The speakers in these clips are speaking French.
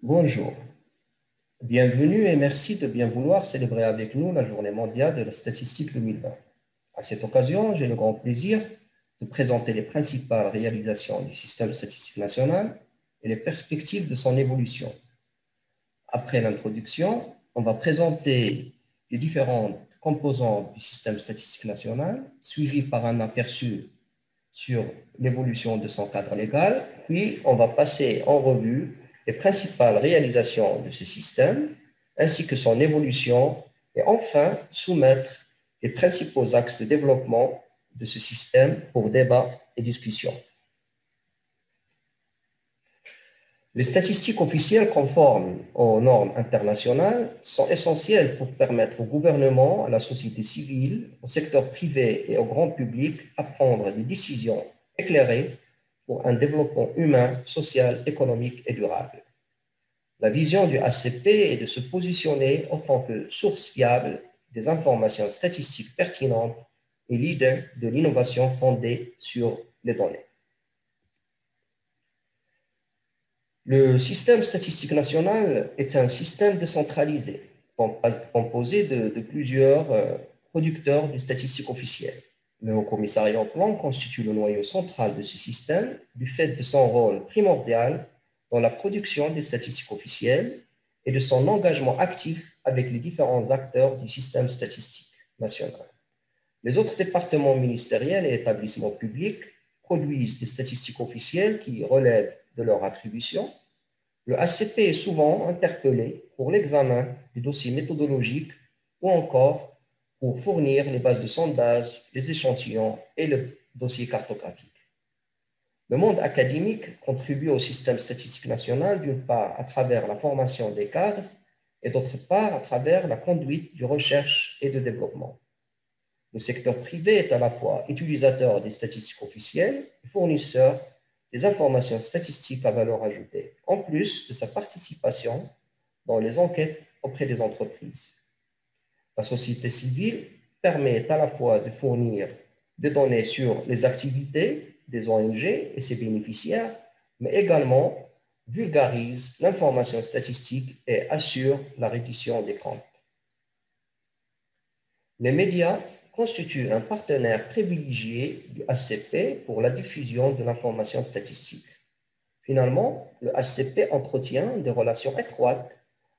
Bonjour, bienvenue et merci de bien vouloir célébrer avec nous la Journée mondiale de la statistique 2020. À cette occasion, j'ai le grand plaisir de présenter les principales réalisations du système statistique national et les perspectives de son évolution. Après l'introduction, on va présenter les différentes composantes du système statistique national, suivi par un aperçu sur l'évolution de son cadre légal, puis on va passer en revue les principales réalisations de ce système, ainsi que son évolution, et enfin soumettre les principaux axes de développement de ce système pour débat et discussion. Les statistiques officielles conformes aux normes internationales sont essentielles pour permettre au gouvernement, à la société civile, au secteur privé et au grand public à prendre des décisions éclairées pour un développement humain, social, économique et durable. La vision du ACP est de se positionner en tant que source fiable des informations statistiques pertinentes et leader de l'innovation fondée sur les données. Le système statistique national est un système décentralisé composé de plusieurs producteurs des statistiques officielles. Le Haut Commissariat au Plan constitue le noyau central de ce système du fait de son rôle primordial dans la production des statistiques officielles et de son engagement actif avec les différents acteurs du système statistique national. Les autres départements ministériels et établissements publics produisent des statistiques officielles qui relèvent de leur attribution. Le ACP est souvent interpellé pour l'examen des dossiers méthodologiques ou encore pour fournir les bases de sondage, les échantillons et le dossier cartographique. Le monde académique contribue au système statistique national d'une part à travers la formation des cadres et d'autre part à travers la conduite de recherche et de développement. Le secteur privé est à la fois utilisateur des statistiques officielles et fournisseur des informations statistiques à valeur ajoutée, en plus de sa participation dans les enquêtes auprès des entreprises. La société civile permet à la fois de fournir des données sur les activités des ONG et ses bénéficiaires, mais également vulgarise l'information statistique et assure la reddition des comptes. Les médias constituent un partenaire privilégié du ACP pour la diffusion de l'information statistique. Finalement, le ACP entretient des relations étroites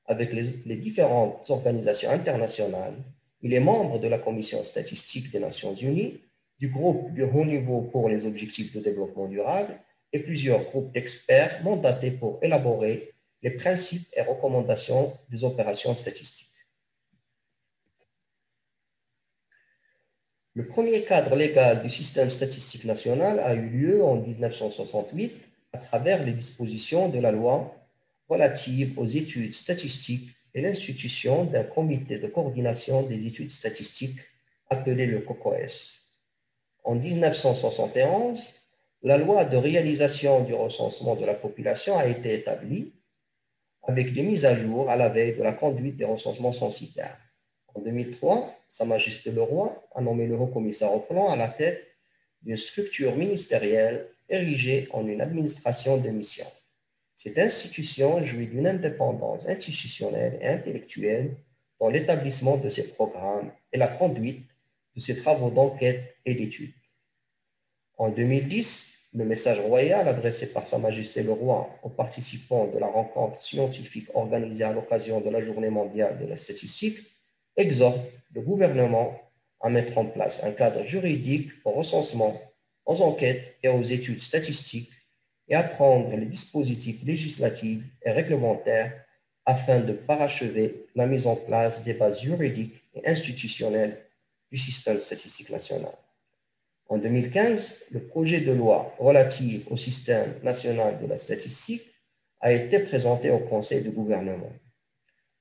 avec les différentes organisations internationales. Il est membre de la Commission statistique des Nations Unies, du groupe de haut niveau pour les objectifs de développement durable et plusieurs groupes d'experts mandatés pour élaborer les principes et recommandations des opérations statistiques. Le premier cadre légal du système statistique national a eu lieu en 1968 à travers les dispositions de la loi relative aux études statistiques et l'institution d'un comité de coordination des études statistiques appelé le COCOES. En 1971, la loi de réalisation du recensement de la population a été établie avec des mises à jour à la veille de la conduite des recensements censitaires. En 2003, Sa Majesté le Roi a nommé le haut-commissaire au plan à la tête d'une structure ministérielle érigée en une administration de mission. Cette institution jouit d'une indépendance institutionnelle et intellectuelle dans l'établissement de ses programmes et la conduite de ses travaux d'enquête et d'études. En 2010, le message royal adressé par Sa Majesté le Roi aux participants de la rencontre scientifique organisée à l'occasion de la Journée mondiale de la statistique exhorte le gouvernement à mettre en place un cadre juridique au recensement, aux enquêtes et aux études statistiques et à prendre les dispositifs législatifs et réglementaires afin de parachever la mise en place des bases juridiques et institutionnelles du système statistique national. En 2015, le projet de loi relatif au système national de la statistique a été présenté au Conseil de gouvernement.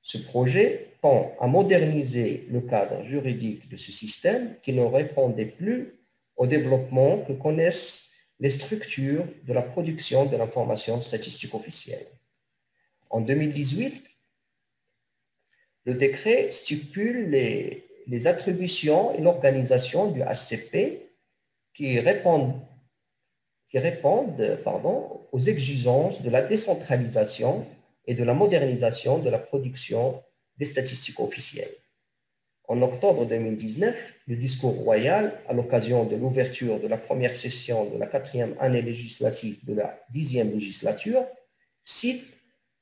Ce projet tend à moderniser le cadre juridique de ce système qui ne répondait plus au développement que connaissent les structures de la production de l'information statistique officielle. En 2018, le décret stipule les attributions et l'organisation du ACP qui répondent aux exigences de la décentralisation et de la modernisation de la production des statistiques officielles. En octobre 2019, le discours royal, à l'occasion de l'ouverture de la première session de la 4e année législative de la 10e législature, cite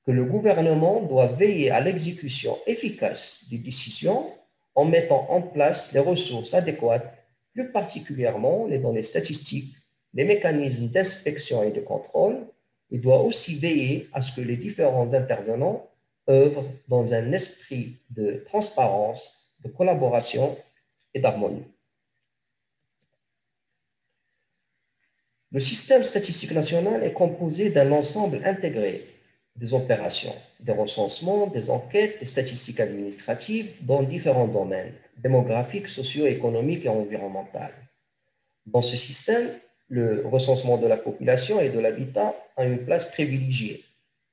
que le gouvernement doit veiller à l'exécution efficace des décisions en mettant en place les ressources adéquates, plus particulièrement les données statistiques, les mécanismes d'inspection et de contrôle. Il doit aussi veiller à ce que les différents intervenants œuvrent dans un esprit de transparence, de collaboration et d'harmonie. Le système statistique national est composé d'un ensemble intégré des opérations, des recensements, des enquêtes, des statistiques administratives dans différents domaines, démographiques, socio-économiques et environnementaux. Dans ce système, le recensement de la population et de l'habitat a une place privilégiée,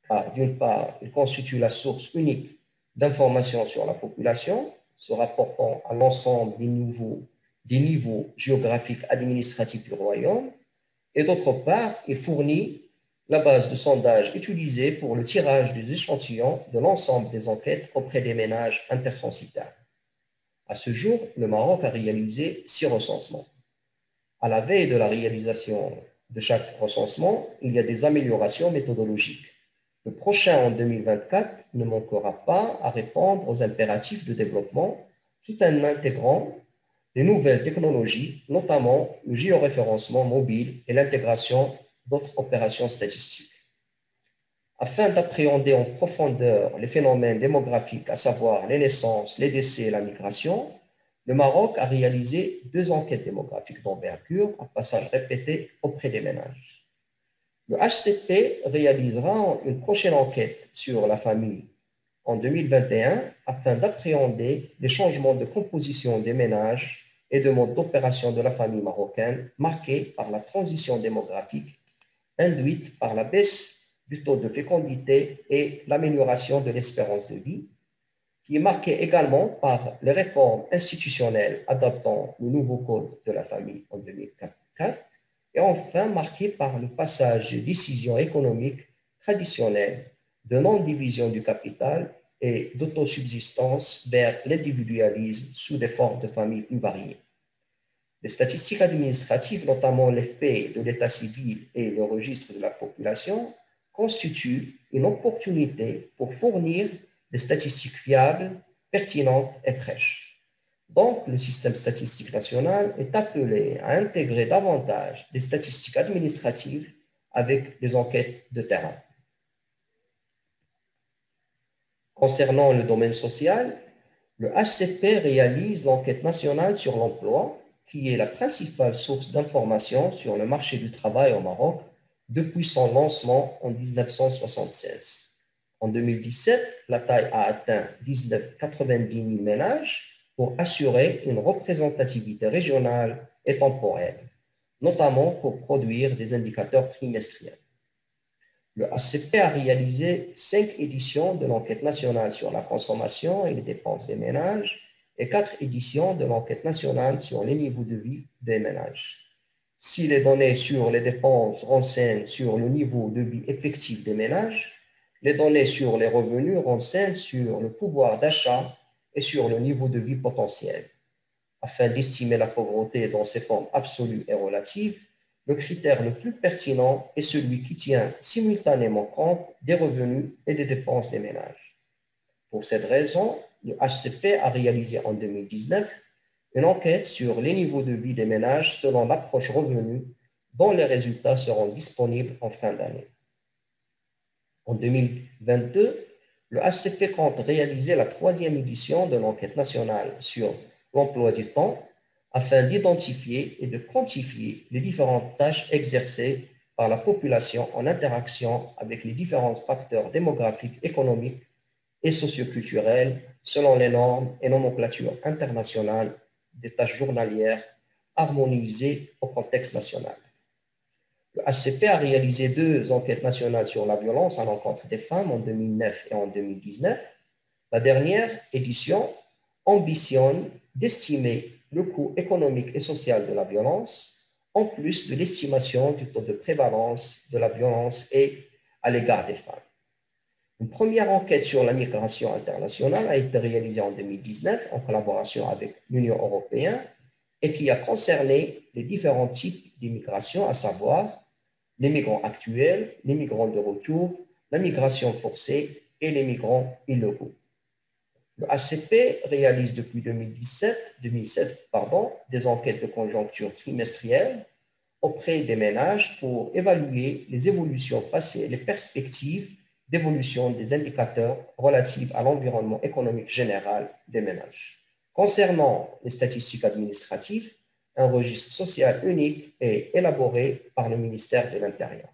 car d'une part, il constitue la source unique d'informations sur la population, se rapportant à l'ensemble des niveaux géographiques administratifs du royaume, et d'autre part, il fournit la base de sondage utilisée pour le tirage des échantillons de l'ensemble des enquêtes auprès des ménages intercensitaires. À ce jour, le Maroc a réalisé 6 recensements. À la veille de la réalisation de chaque recensement, il y a des améliorations méthodologiques. Le prochain, en 2024, ne manquera pas à répondre aux impératifs de développement tout en intégrant les nouvelles technologies, notamment le géoréférencement mobile et l'intégration d'autres opérations statistiques. Afin d'appréhender en profondeur les phénomènes démographiques, à savoir les naissances, les décès et la migration, le Maroc a réalisé 2 enquêtes démographiques d'envergure à passage répété auprès des ménages. Le HCP réalisera une prochaine enquête sur la famille en 2021 afin d'appréhender les changements de composition des ménages et de mode d'opération de la famille marocaine marqués par la transition démographique induite par la baisse du taux de fécondité et l'amélioration de l'espérance de vie, qui est marquée également par les réformes institutionnelles adaptant le nouveau code de la famille en 2004, et enfin marquée par le passage des décisions économiques traditionnelles de non-division du capital et d'autosubsistance vers l'individualisme sous des formes de familles plus variées. Les statistiques administratives, notamment les faits de l'état civil et le registre de la population, constituent une opportunité pour fournir des statistiques fiables, pertinentes et fraîches. Donc, le système statistique national est appelé à intégrer davantage des statistiques administratives avec des enquêtes de terrain. Concernant le domaine social, le HCP réalise l'enquête nationale sur l'emploi, qui est la principale source d'information sur le marché du travail au Maroc depuis son lancement en 1976. En 2017, la taille a atteint 90 000 ménages pour assurer une représentativité régionale et temporelle, notamment pour produire des indicateurs trimestriels. Le HCP a réalisé 5 éditions de l'enquête nationale sur la consommation et les dépenses des ménages et 4 éditions de l'enquête nationale sur les niveaux de vie des ménages. Si les données sur les dépenses renseignent sur le niveau de vie effectif des ménages, les données sur les revenus renseignent sur le pouvoir d'achat et sur le niveau de vie potentiel. Afin d'estimer la pauvreté dans ses formes absolues et relatives, le critère le plus pertinent est celui qui tient simultanément compte des revenus et des dépenses des ménages. Pour cette raison, le HCP a réalisé en 2019 une enquête sur les niveaux de vie des ménages selon l'approche revenu, dont les résultats seront disponibles en fin d'année. En 2022, le HCP compte réaliser la 3e édition de l'enquête nationale sur l'emploi du temps afin d'identifier et de quantifier les différentes tâches exercées par la population en interaction avec les différents facteurs démographiques, économiques et socioculturels selon les normes et nomenclatures internationales des tâches journalières harmonisées au contexte national. Le HCP a réalisé 2 enquêtes nationales sur la violence à l'encontre des femmes en 2009 et en 2019. La dernière édition ambitionne d'estimer le coût économique et social de la violence, en plus de l'estimation du taux de prévalence de la violence et à l'égard des femmes. Une première enquête sur la migration internationale a été réalisée en 2019 en collaboration avec l'Union européenne et qui a concerné les différents types d'immigration, à savoir les migrants actuels, les migrants de retour, la migration forcée et les migrants illégaux. Le ACP réalise depuis 2016 des enquêtes de conjoncture trimestrielles auprès des ménages pour évaluer les évolutions passées et les perspectives d'évolution des indicateurs relatifs à l'environnement économique général des ménages. Concernant les statistiques administratives, un registre social unique est élaboré par le ministère de l'Intérieur.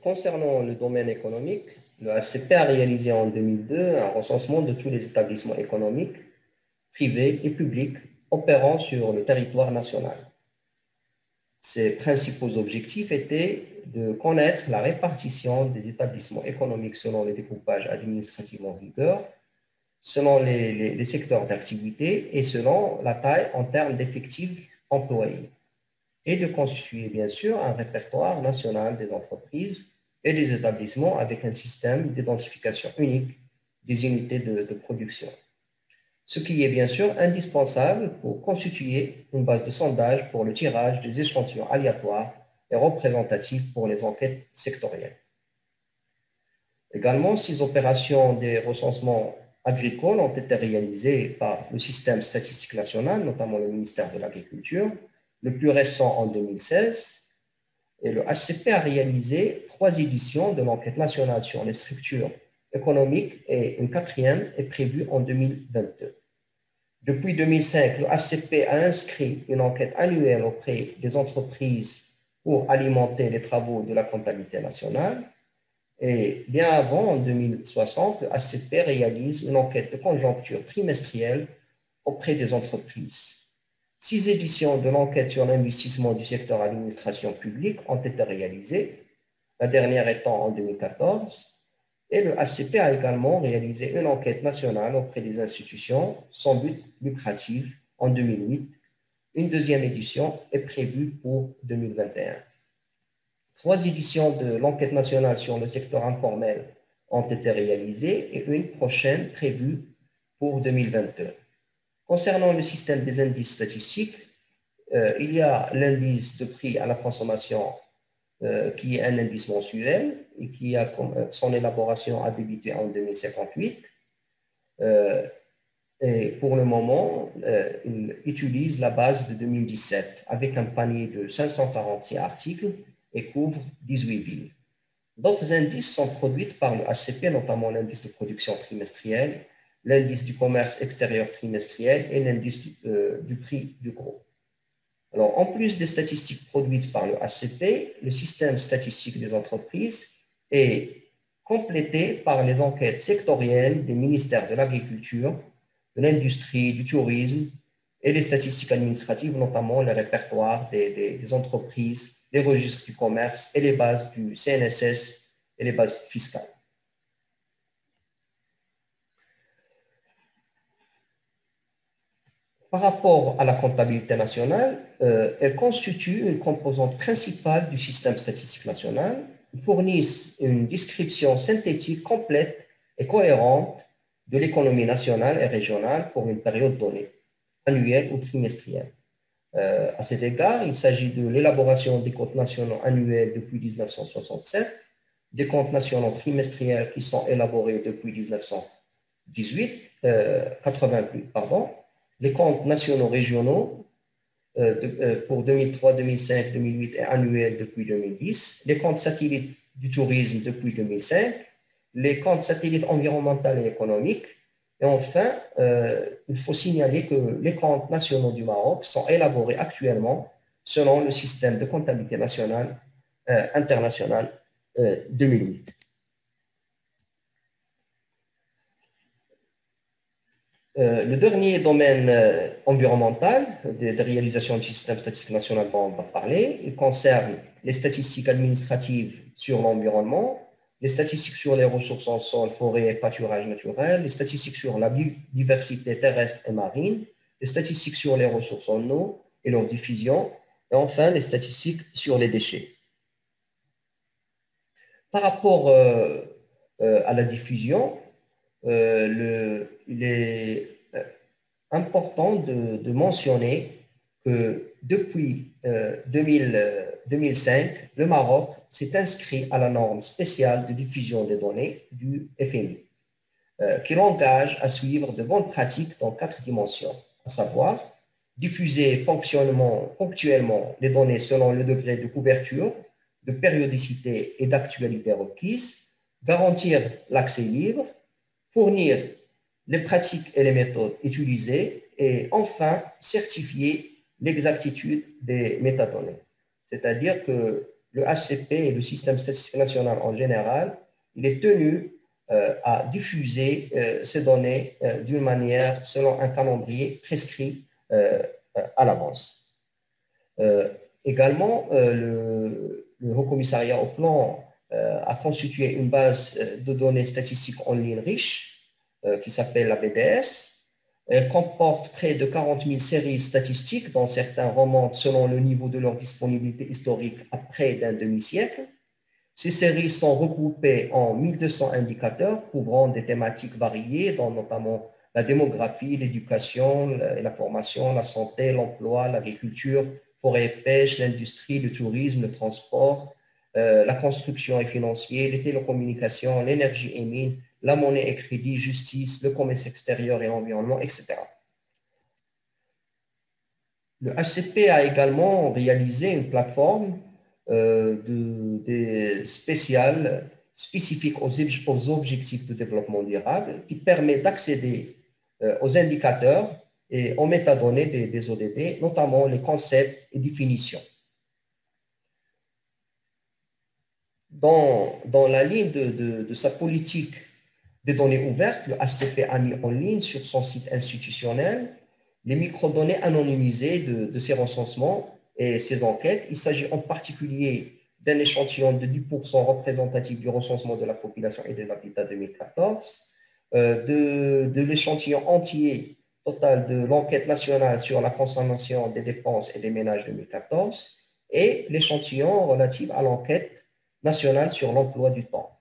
Concernant le domaine économique, le ACP a réalisé en 2002 un recensement de tous les établissements économiques, privés et publics opérant sur le territoire national. Ses principaux objectifs étaient de connaître la répartition des établissements économiques selon les découpages administratifs en vigueur, selon les secteurs d'activité et selon la taille en termes d'effectifs employés, et de constituer bien sûr un répertoire national des entreprises et des établissements avec un système d'identification unique des unités de production. Ce qui est bien sûr indispensable pour constituer une base de sondage pour le tirage des échantillons aléatoires et représentatifs pour les enquêtes sectorielles. Également, 6 opérations des recensements agricoles ont été réalisées par le système statistique national, notamment le ministère de l'Agriculture, le plus récent en 2016, et le HCP a réalisé 3 éditions de l'enquête nationale sur les structures économiques et une 4e est prévue en 2022. Depuis 2005, le HCP a inscrit une enquête annuelle auprès des entreprises pour alimenter les travaux de la comptabilité nationale. Et bien avant, en 2060, le HCP réalise une enquête de conjoncture trimestrielle auprès des entreprises. 6 éditions de l'enquête sur l'investissement du secteur administration publique ont été réalisées, la dernière étant en 2014. Et le HCP a également réalisé une enquête nationale auprès des institutions sans but lucratif en 2008. Une 2e édition est prévue pour 2021. 3 éditions de l'enquête nationale sur le secteur informel ont été réalisées et une prochaine prévue pour 2022. Concernant le système des indices statistiques, il y a l'indice de prix à la consommation qui est un indice mensuel et qui a son élaboration a débuté en 2058. Et pour le moment, il utilise la base de 2017 avec un panier de 546 articles et couvre 18 villes. D'autres indices sont produits par le HCP, notamment l'indice de production trimestrielle, l'indice du commerce extérieur trimestriel et l'indice du prix du gros. Alors, en plus des statistiques produites par le HCP, le système statistique des entreprises est complété par les enquêtes sectorielles des ministères de l'Agriculture, de l'Industrie, du Tourisme et les statistiques administratives, notamment les répertoires des entreprises, les registres du commerce et les bases du CNSS et les bases fiscales. Par rapport à la comptabilité nationale, elle constitue une composante principale du système statistique national. Ils fournissent une description synthétique complète et cohérente de l'économie nationale et régionale pour une période donnée, annuelle ou trimestrielle. À cet égard, il s'agit de l'élaboration des comptes nationaux annuels depuis 1967, des comptes nationaux trimestriels qui sont élaborés depuis 1988, les comptes nationaux régionaux pour 2003, 2005, 2008 et annuels depuis 2010, les comptes satellites du tourisme depuis 2005, les comptes satellites environnementaux et économiques, et enfin, il faut signaler que les comptes nationaux du Maroc sont élaborés actuellement selon le système de comptabilité nationale internationale 2008. Le dernier domaine environnemental de réalisation du système statistique national dont on va parler, il concerne les statistiques administratives sur l'environnement, les statistiques sur les ressources en sol, forêt et pâturage naturel, les statistiques sur la biodiversité terrestre et marine, les statistiques sur les ressources en eau et leur diffusion, et enfin les statistiques sur les déchets. Par rapport à la diffusion, il est important de mentionner que depuis 2005, le Maroc s'est inscrit à la norme spéciale de diffusion des données du FMI, qui l'engage à suivre de bonnes pratiques dans 4 dimensions, à savoir diffuser ponctuellement les données selon le degré de couverture, de périodicité et d'actualité requises, garantir l'accès libre, fournir les pratiques et les méthodes utilisées et enfin certifier l'exactitude des métadonnées. C'est-à-dire que le HCP et le système statistique national en général, il est tenu à diffuser ces données d'une manière selon un calendrier prescrit à l'avance. Également, le Haut Commissariat au Plan a constitué une base de données statistiques en ligne riche qui s'appelle la BDS. Elle comporte près de 40 000 séries statistiques, dont certains remontent selon le niveau de leur disponibilité historique à près d'un demi-siècle. Ces séries sont regroupées en 1200 indicateurs couvrant des thématiques variées, dont notamment la démographie, l'éducation, la formation, la santé, l'emploi, l'agriculture, forêt et pêche, l'industrie, le tourisme, le transport, la construction et financier, les télécommunications, l'énergie et mines, la monnaie et crédit, justice, le commerce extérieur et environnement, etc. Le HCP a également réalisé une plateforme spéciale spécifique aux objectifs de développement durable qui permet d'accéder aux indicateurs et aux métadonnées des ODD, notamment les concepts et définitions. Dans la ligne de sa politique des données ouvertes, le HCP a mis en ligne sur son site institutionnel les microdonnées anonymisées de ces recensements et ces enquêtes. Il s'agit en particulier d'un échantillon de 10% représentatif du recensement de la population et de l'habitat 2014, de l'échantillon entier total de l'enquête nationale sur la consommation des dépenses et des ménages 2014 et l'échantillon relatif à l'enquête nationale sur l'emploi du temps.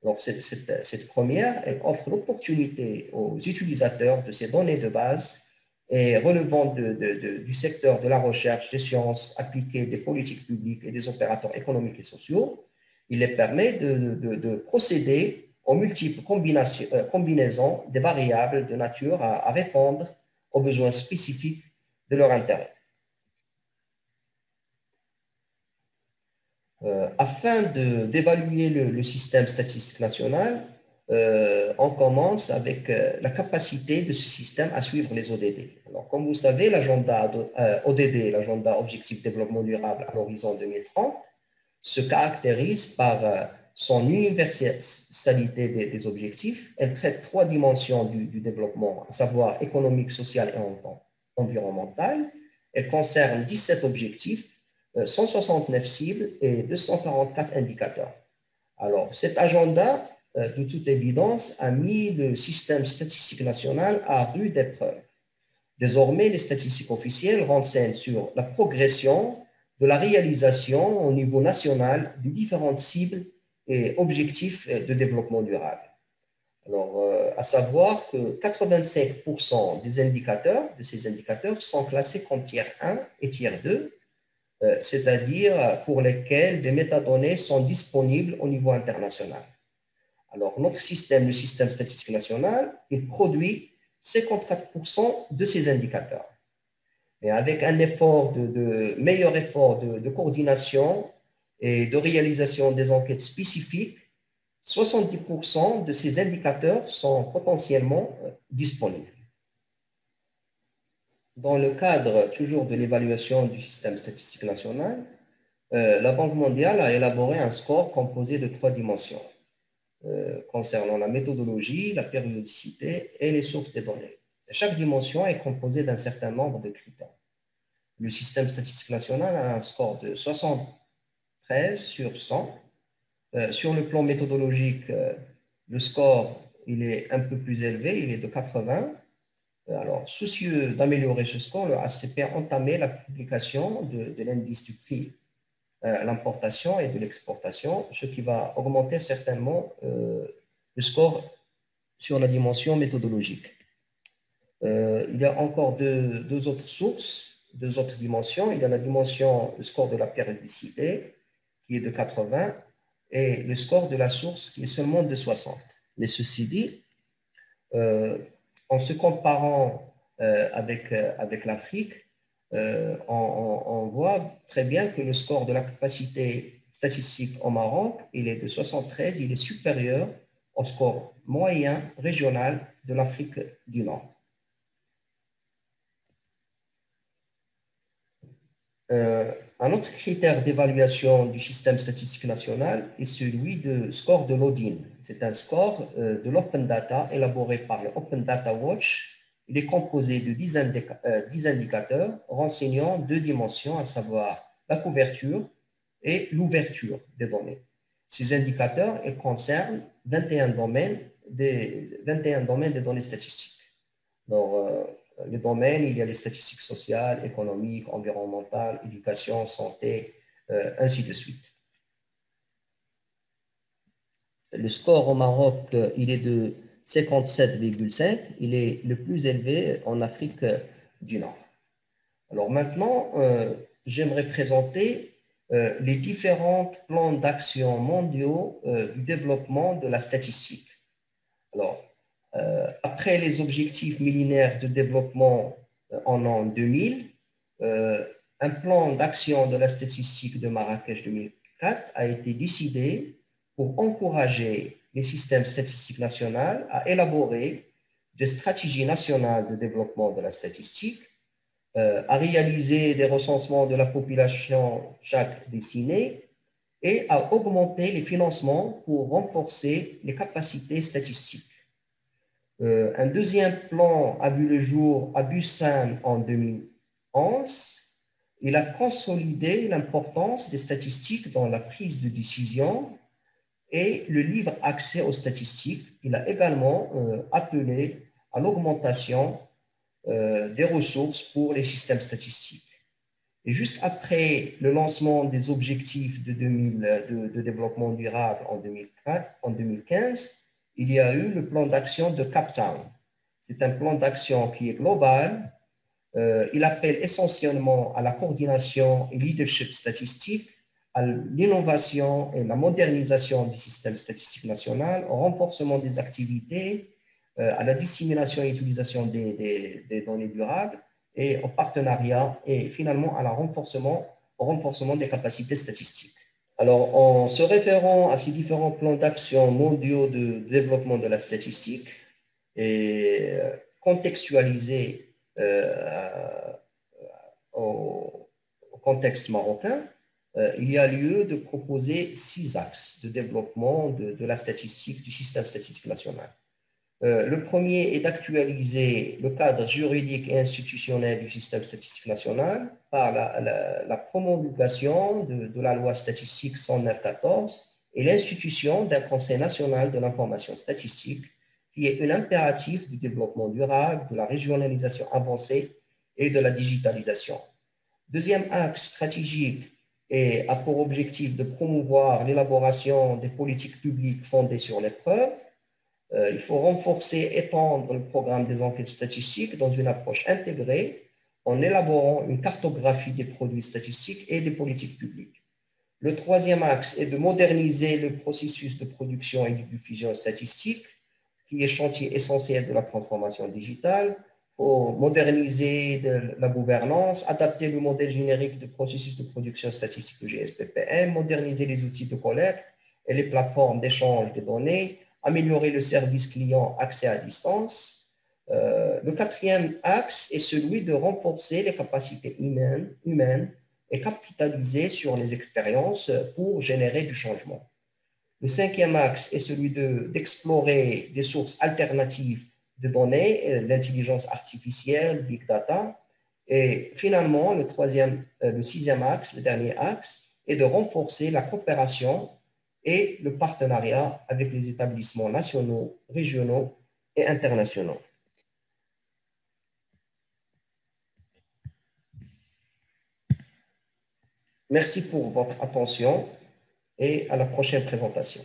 Donc, cette première, elle offre l'opportunité aux utilisateurs de ces données de base et relevant du secteur de la recherche, des sciences appliquées, des politiques publiques et des opérateurs économiques et sociaux. Il les permet de procéder aux multiples combinaisons des variables de nature à répondre aux besoins spécifiques de leur intérêt. Afin d'évaluer le système statistique national, on commence avec la capacité de ce système à suivre les ODD. Alors, comme vous savez, l'agenda ODD, l'agenda Objectif Développement Durable à l'horizon 2030, se caractérise par son universalité des objectifs. Elle traite 3 dimensions du développement, à savoir économique, social et environnemental. Elle concerne 17 objectifs, 169 cibles et 244 indicateurs. Alors, cet agenda, de toute évidence, a mis le système statistique national à rude épreuve. Désormais, les statistiques officielles renseignent sur la progression de la réalisation au niveau national des différentes cibles et objectifs de développement durable. Alors, à savoir que 85% des indicateurs, de ces indicateurs, sont classés comme tiers 1 et tiers 2, c'est-à-dire pour lesquels des métadonnées sont disponibles au niveau international. Alors, notre système, le système statistique national, il produit 54% de ces indicateurs. Et avec un meilleur effort de coordination et de réalisation des enquêtes spécifiques, 70% de ces indicateurs sont potentiellement disponibles. Dans le cadre toujours de l'évaluation du système statistique national, la Banque mondiale a élaboré un score composé de 3 dimensions concernant la méthodologie, la périodicité et les sources des données. Chaque dimension est composée d'un certain nombre de critères. Le système statistique national a un score de 73 sur 100. Sur le plan méthodologique, le score il est un peu plus élevé, il est de 80. Alors, soucieux d'améliorer ce score, le HCP a entamé la publication de l'indice du prix l'importation et de l'exportation, ce qui va augmenter certainement le score sur la dimension méthodologique. Il y a encore deux autres sources, deux autres dimensions. Il y a la dimension, le score de la périodicité, qui est de 80, et le score de la source, qui est seulement de 60. Mais ceci dit, en se comparant avec l'Afrique, on voit très bien que le score de la capacité statistique au Maroc, il est de 73, il est supérieur au score moyen régional de l'Afrique du Nord. Un autre critère d'évaluation du système statistique national est celui de score de l'ODIN. C'est un score de l'Open Data élaboré par le Open Data Watch. Il est composé de 10 indicateurs renseignant deux dimensions, à savoir la couverture et l'ouverture des données. Ces indicateurs ils concernent 21 domaines des données statistiques. Donc, les domaines, il y a les statistiques sociales, économiques, environnementales, éducation, santé, ainsi de suite. Le score au Maroc, il est de 57,5. Il est le plus élevé en Afrique du Nord. Alors maintenant, j'aimerais présenter les différents plans d'action mondiaux du développement de la statistique. Alors, après les objectifs millénaires de développement en l'an 2000, un plan d'action de la statistique de Marrakech 2004 a été décidé pour encourager les systèmes statistiques nationaux à élaborer des stratégies nationales de développement de la statistique, à réaliser des recensements de la population chaque décennie et à augmenter les financements pour renforcer les capacités statistiques. Un deuxième plan a vu le jour à Busan en 2011. Il a consolidé l'importance des statistiques dans la prise de décision et le libre accès aux statistiques. Il a également appelé à l'augmentation des ressources pour les systèmes statistiques. Et juste après le lancement des objectifs de développement durable en 2015, il y a eu le plan d'action de Cape Town. C'est un plan d'action qui est global. Il appelle essentiellement à la coordination et leadership statistique, à l'innovation et la modernisation du système statistique national, au renforcement des activités, à la dissémination et utilisation des données durables, et au partenariat et finalement au renforcement des capacités statistiques. Alors, en se référant à ces différents plans d'action mondiaux de développement de la statistique et contextualisés au contexte marocain, il y a lieu de proposer 6 axes de développement de la statistique, du système statistique national. Le premier est d'actualiser le cadre juridique et institutionnel du système statistique national par la promulgation de la loi statistique 109-14 et l'institution d'un Conseil national de l'information statistique qui est un impératif du développement durable, de la régionalisation avancée et de la digitalisation. Deuxième axe stratégique a pour objectif de promouvoir l'élaboration des politiques publiques fondées sur les preuves. Il faut renforcer et étendre le programme des enquêtes statistiques dans une approche intégrée en élaborant une cartographie des produits statistiques et des politiques publiques. Le troisième axe est de moderniser le processus de production et de diffusion statistique, qui est chantier essentiel de la transformation digitale, pour moderniser la gouvernance, adapter le modèle générique de processus de production statistique de GSPPM, moderniser les outils de collecte et les plateformes d'échange de données, améliorer le service client accès à distance. Le quatrième axe est celui de renforcer les capacités humaines et capitaliser sur les expériences pour générer du changement. Le cinquième axe est celui d'explorer des sources alternatives de données, l'intelligence artificielle, big data. Et finalement, le sixième axe, le dernier axe, est de renforcer la coopération et le partenariat avec les établissements nationaux, régionaux et internationaux. Merci pour votre attention et à la prochaine présentation.